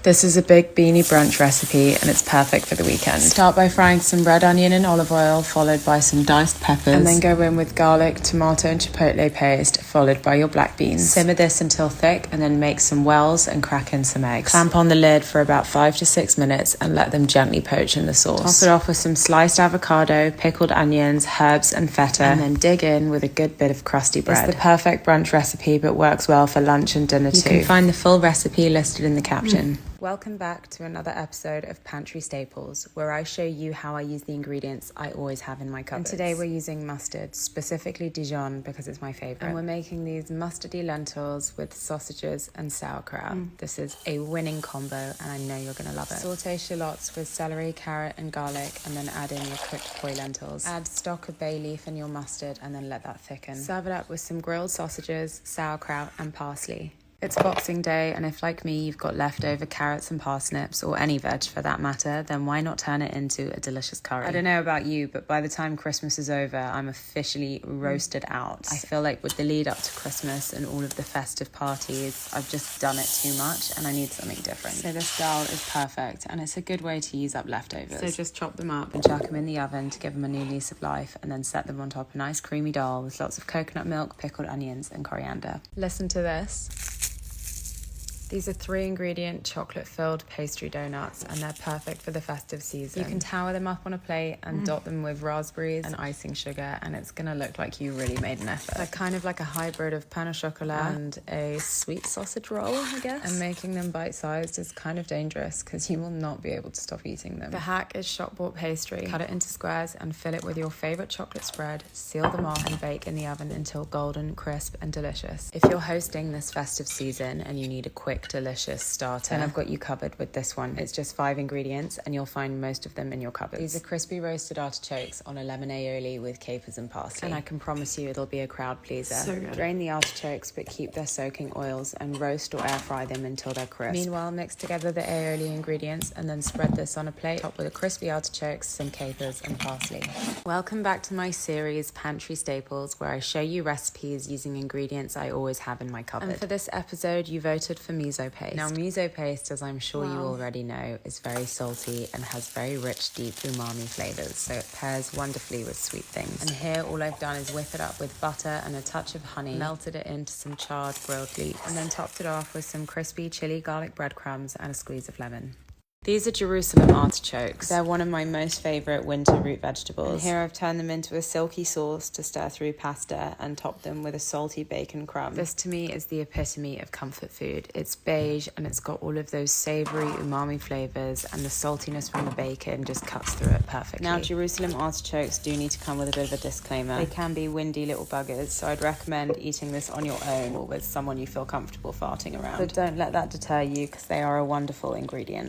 This is a big beanie brunch recipe and it's perfect for the weekend. Start by frying some red onion in olive oil, followed by some diced peppers. And then go in with garlic, tomato and chipotle paste, followed by your black beans. Simmer this until thick and then make some wells and crack in some eggs. Clamp on the lid for about 5 to 6 minutes and let them gently poach in the sauce. Top it off with some sliced avocado, pickled onions, herbs and feta. And then dig in with a good bit of crusty bread. It's the perfect brunch recipe but works well for lunch and dinner too. You can find the full recipe listed in the caption. Welcome back to another episode of Pantry Staples, where I show you how I use the ingredients I always have in my cupboards. And today we're using mustard, specifically Dijon because it's my favorite. And we're making these mustardy lentils with sausages and sauerkraut. This is a winning combo and I know you're gonna love it. Saute shallots with celery, carrot and garlic and then add in your cooked koi lentils. Add stock of bay leaf and your mustard and then let that thicken. Serve it up with some grilled sausages, sauerkraut and parsley. It's Boxing Day, and if, like me, you've got leftover carrots and parsnips, or any veg for that matter, then why not turn it into a delicious curry? I don't know about you, but by the time Christmas is over, I'm officially roasted out. I feel like with the lead up to Christmas and all of the festive parties, I've just done it too much, and I need something different. So this dal is perfect, and it's a good way to use up leftovers. So just chop them up and chuck them in the oven to give them a new lease of life, and then set them on top of a nice creamy dal with lots of coconut milk, pickled onions, and coriander. Listen to this. These are 3-ingredient chocolate-filled pastry donuts and they're perfect for the festive season. You can tower them up on a plate and dot them with raspberries and icing sugar and it's gonna look like you really made an effort. They're kind of like a hybrid of pain au chocolat and a sweet sausage roll, I guess. And making them bite-sized is kind of dangerous because you will not be able to stop eating them. The hack is shop-bought pastry. Cut it into squares and fill it with your favorite chocolate spread, seal them off and bake in the oven until golden, crisp and delicious. If you're hosting this festive season and you need a quick delicious starter, and I've got you covered with this one. It's just 5 ingredients and you'll find most of them in your cupboards. These are crispy roasted artichokes on a lemon aioli with capers and parsley, and I can promise you it'll be a crowd pleaser. So good. Drain the artichokes but keep their soaking oils and roast or air fry them until they're crisp. Meanwhile, mix together the aioli ingredients and then spread this on a plate, topped with a crispy artichokes, some capers and parsley. Welcome back to my series Pantry Staples, where I show you recipes using ingredients I always have in my cupboard. And for this episode you voted for miso paste. Now miso paste, as I'm sure you already know, is very salty and has very rich, deep umami flavors, so it pairs wonderfully with sweet things. And here all I've done is whip it up with butter and a touch of honey, melted it into some charred grilled leeks, and then topped it off with some crispy chili garlic breadcrumbs and a squeeze of lemon. These are Jerusalem artichokes. They're one of my most favourite winter root vegetables. And here I've turned them into a silky sauce to stir through pasta and topped them with a salty bacon crumb. This to me is the epitome of comfort food. It's beige and it's got all of those savoury umami flavours and the saltiness from the bacon just cuts through it perfectly. Now Jerusalem artichokes do need to come with a bit of a disclaimer. They can be windy little buggers, so I'd recommend eating this on your own or with someone you feel comfortable farting around. But don't let that deter you because they are a wonderful ingredient.